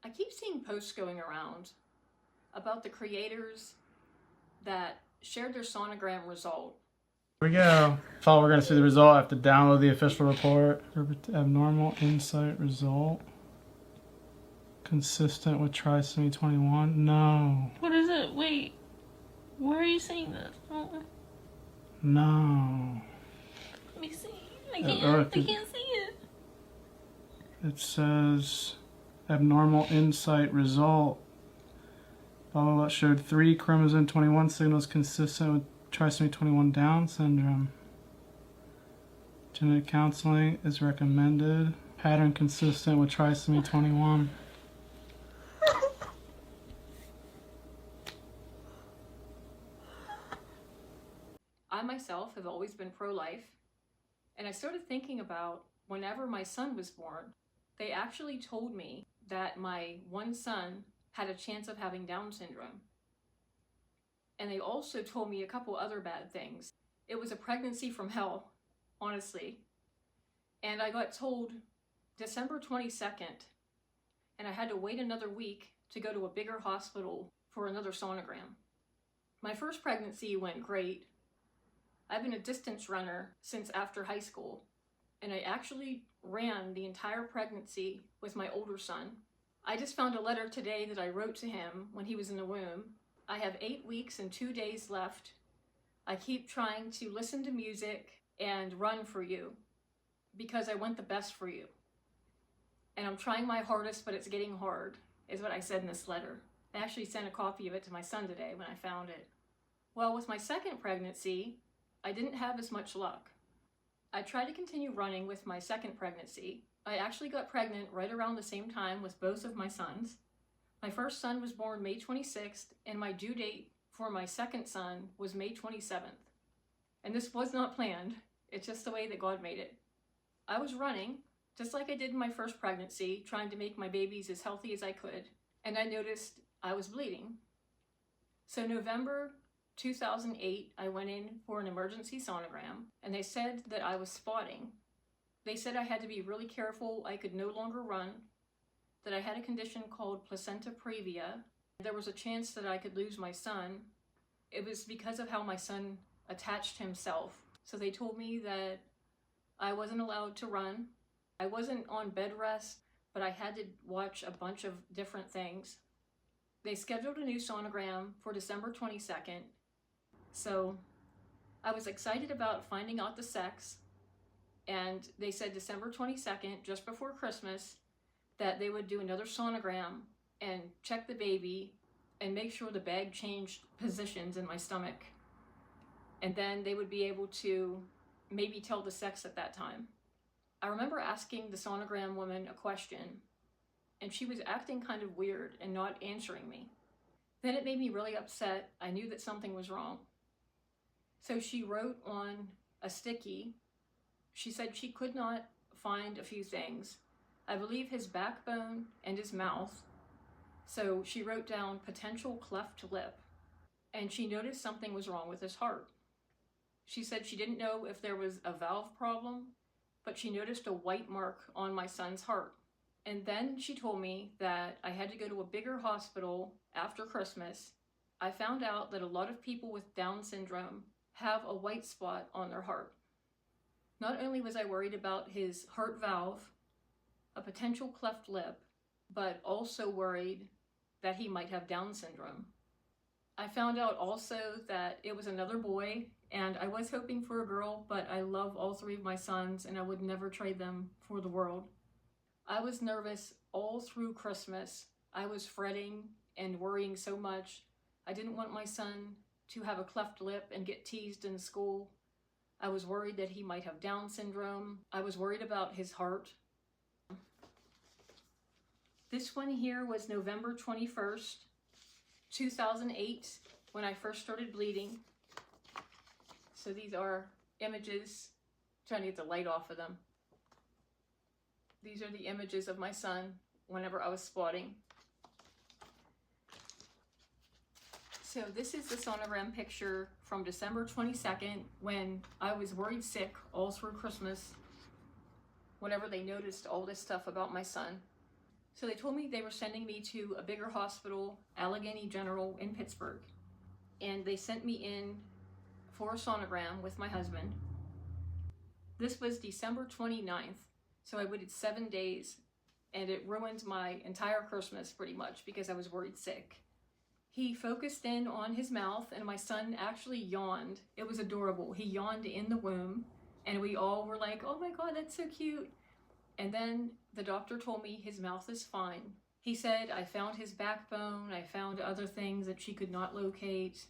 I keep seeing posts going around about the creators that shared their sonogram result. Here we go. So we're going to see the result. I have to download the official report. Abnormal insight result. Consistent with trisomy 21. No. What is it? Wait. Where are you seeing this? Oh. No. Let me see. I can't see it. It says abnormal insight result. Blah, blah, blah. Showed 3 chromosome 21 signals consistent with trisomy 21 Down syndrome. Genetic counseling is recommended. Pattern consistent with trisomy 21. I myself have always been pro-life, and I started thinking about whenever my son was born, they actually told me that my one son had a chance of having Down syndrome. And they also told me a couple other bad things. It was a pregnancy from hell, honestly. And I got told December 22nd, and I had to wait another week to go to a bigger hospital for another sonogram. My first pregnancy went great. I've been a distance runner since after high school, and I actually ran the entire pregnancy with my older son. I just found a letter today that I wrote to him when he was in the womb. I have 8 weeks and 2 days left. I keep trying to listen to music and run for you because I want the best for you. And I'm trying my hardest, but it's getting hard, is what I said in this letter. I actually sent a copy of it to my son today when I found it. Well, with my second pregnancy, I didn't have as much luck. I tried to continue running with my second pregnancy. I actually got pregnant right around the same time with both of my sons. My first son was born May 26th, and my due date for my second son was May 27th. And this was not planned. It's just the way that God made it. I was running, just like I did in my first pregnancy, trying to make my babies as healthy as I could, and I noticed I was bleeding. So November 2008, I went in for an emergency sonogram, and they said that I was spotting. They said I had to be really careful, I could no longer run, that I had a condition called placenta previa. There was a chance that I could lose my son. It was because of how my son attached himself. So they told me that I wasn't allowed to run. I wasn't on bed rest, but I had to watch a bunch of different things. They scheduled a new sonogram for December 22nd. So I was excited about finding out the sex, and they said December 22nd, just before Christmas, that they would do another sonogram and check the baby and make sure the bag changed positions in my stomach. And then they would be able to maybe tell the sex at that time. I remember asking the sonogram woman a question, and she was acting kind of weird and not answering me. Then it made me really upset. I knew that something was wrong. So she wrote on a sticky. She said she could not find a few things. I believe his backbone and his mouth. So she wrote down potential cleft lip, and she noticed something was wrong with his heart. She said she didn't know if there was a valve problem, but she noticed a white mark on my son's heart. And then she told me that I had to go to a bigger hospital after Christmas. I found out that a lot of people with Down syndrome have a white spot on their heart. Not only was I worried about his heart valve, a potential cleft lip, but also worried that he might have Down syndrome. I found out also that it was another boy, and I was hoping for a girl, but I love all 3 of my sons and I would never trade them for the world. I was nervous all through Christmas. I was fretting and worrying so much. I didn't want my son to have a cleft lip and get teased in school. I was worried that he might have Down syndrome. I was worried about his heart. This one here was November 21st, 2008, when I first started bleeding. So these are images, trying to get the light off of them. These are the images of my son whenever I was spotting. So this is the sonogram picture from December 22nd when I was worried sick all through Christmas, whenever they noticed all this stuff about my son. So they told me they were sending me to a bigger hospital, Allegheny General in Pittsburgh. And they sent me in for a sonogram with my husband. This was December 29th, so I waited 7 days, and it ruined my entire Christmas pretty much because I was worried sick. He focused in on his mouth, and my son actually yawned. It was adorable. He yawned in the womb, and we all were like, oh my God, that's so cute. And then the doctor told me his mouth is fine. He said, I found his backbone, I found other things that she could not locate.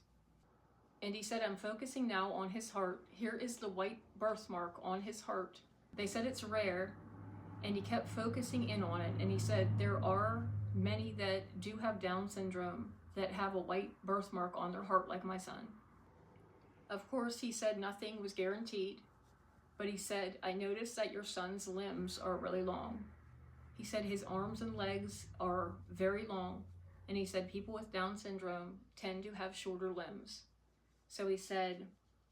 And he said, I'm focusing now on his heart. Here is the white birthmark on his heart. They said it's rare, and he kept focusing in on it. And he said, there are many that do have Down syndrome that have a white birthmark on their heart like my son. Of course, he said nothing was guaranteed, but he said, I noticed that your son's limbs are really long. He said his arms and legs are very long, and he said people with Down syndrome tend to have shorter limbs. So he said,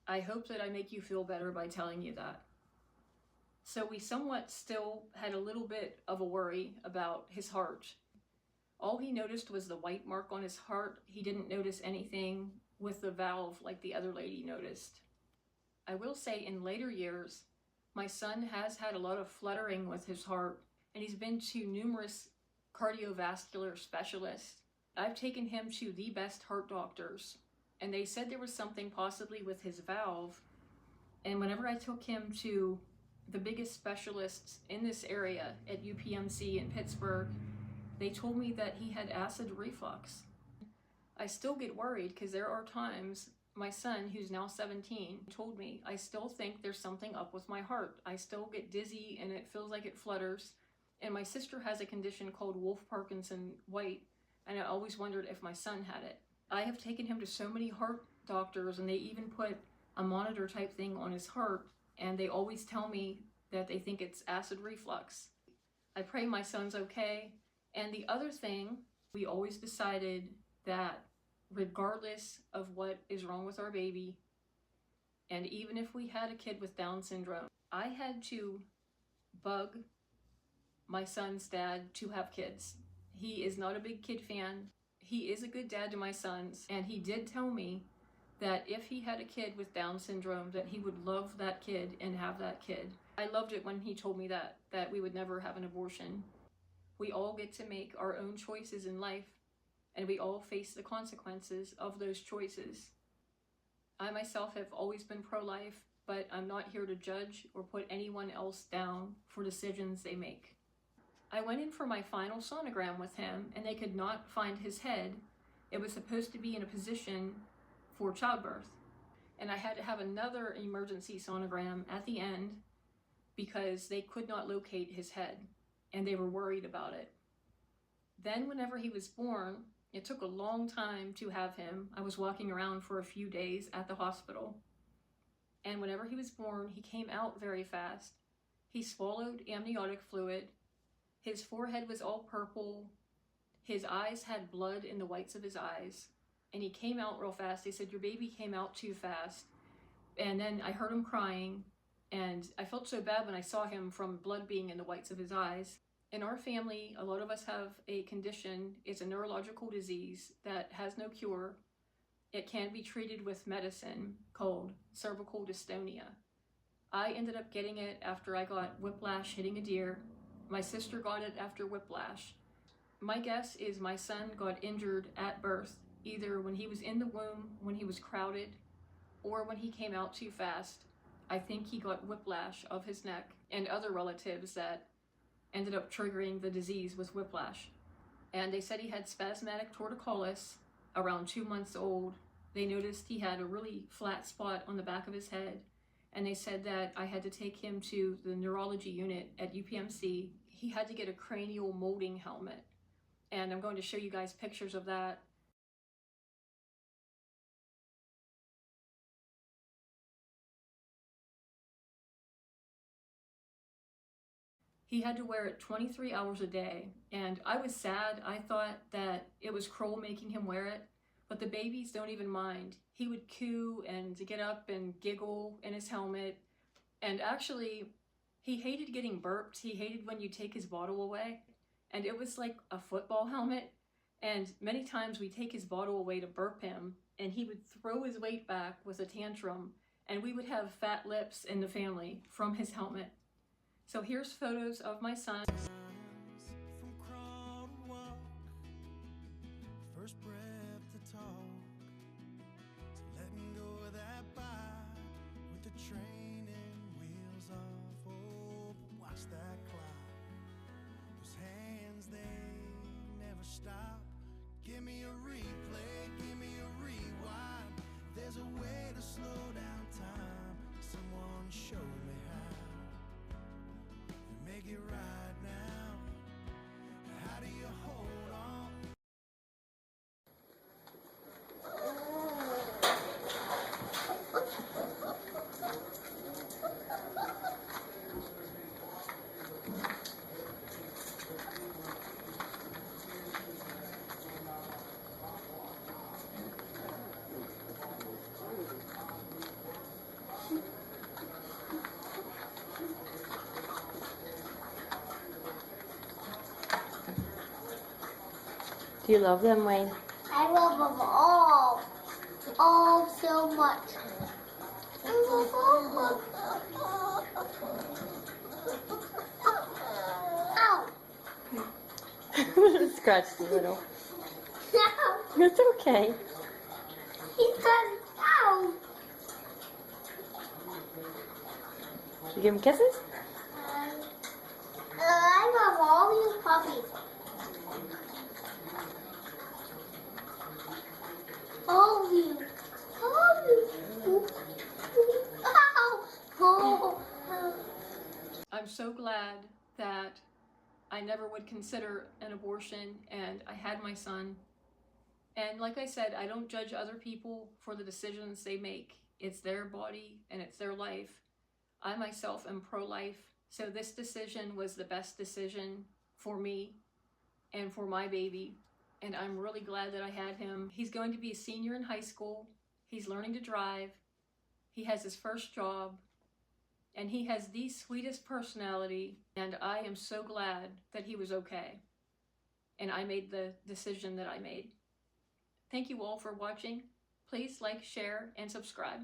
I hope that I make you feel better by telling you that. So we somewhat still had a little bit of a worry about his heart. All he noticed was the white mark on his heart. He didn't notice anything with the valve like the other lady noticed. I will say in later years, my son has had a lot of fluttering with his heart, and he's been to numerous cardiovascular specialists. I've taken him to the best heart doctors, and they said there was something possibly with his valve. And whenever I took him to the biggest specialists in this area at UPMC in Pittsburgh, they told me that he had acid reflux. I still get worried because there are times my son, who's now 17, told me, I still think there's something up with my heart. I still get dizzy and it feels like it flutters. And my sister has a condition called Wolff-Parkinson-White, and I always wondered if my son had it. I have taken him to so many heart doctors, and they even put a monitor type thing on his heart, and they always tell me that they think it's acid reflux. I pray my son's okay. And the other thing, we always decided that regardless of what is wrong with our baby, and even if we had a kid with Down syndrome, I had to bug my son's dad to have kids. He is not a big kid fan. He is a good dad to my sons, and he did tell me that if he had a kid with Down syndrome, that he would love that kid and have that kid. I loved it when he told me that we would never have an abortion. We all get to make our own choices in life, and we all face the consequences of those choices. I myself have always been pro-life, but I'm not here to judge or put anyone else down for decisions they make. I went in for my final sonogram with him, and they could not find his head. It was supposed to be in a position for childbirth. And I had to have another emergency sonogram at the end because they could not locate his head, and they were worried about it. Then whenever he was born, it took a long time to have him. I was walking around for a few days at the hospital. And whenever he was born, he came out very fast. He swallowed amniotic fluid. His forehead was all purple. His eyes had blood in the whites of his eyes. And he came out real fast. They said, your baby came out too fast. And then I heard him crying. And I felt so bad when I saw him from blood being in the whites of his eyes. In our family, a lot of us have a condition. It's a neurological disease that has no cure. It can be treated with medicine called cervical dystonia. I ended up getting it after I got whiplash hitting a deer. My sister got it after whiplash. My guess is my son got injured at birth, either when he was in the womb, when he was crowded, or when he came out too fast. I think he got whiplash of his neck and other relatives that ended up triggering the disease with whiplash. And they said he had spasmodic torticollis around 2 months old. They noticed he had a really flat spot on the back of his head. And they said that I had to take him to the neurology unit at UPMC. He had to get a cranial molding helmet. And I'm going to show you guys pictures of that. He had to wear it 23 hours a day, and I was sad. I thought that it was cruel making him wear it, but the babies don't even mind. He would coo and get up and giggle in his helmet, and actually, he hated getting burped. He hated when you take his bottle away, and it was like a football helmet. And many times we take his bottle away to burp him, and he would throw his weight back with a tantrum, and we would have fat lips in the family from his helmet. So here's photos of my son. From crawl to walk, first breath to talk, to letting go of that bike with the training wheels off. Oh, watch that clock, those hands, they never stop. Give me a replay, give me a rewind. There's a way to slow down time. Someone show me how. Make it right now. How do you hold on? Do you love them, Wayne? I love them all so much. Ow! Scratched a little. Ow! It's okay. He's got ow! You give him kisses? I love all these puppies. All of you. All of you. Ow! Oh. I'm so glad that I never would consider an abortion, and I had my son. And like I said, I don't judge other people for the decisions they make. It's their body and it's their life. I myself am pro-life, so this decision was the best decision for me and for my baby. And I'm really glad that I had him. He's going to be a senior in high school. He's learning to drive. He has his first job. And he has the sweetest personality. And I am so glad that he was okay. And I made the decision that I made. Thank you all for watching. Please like, share, and subscribe.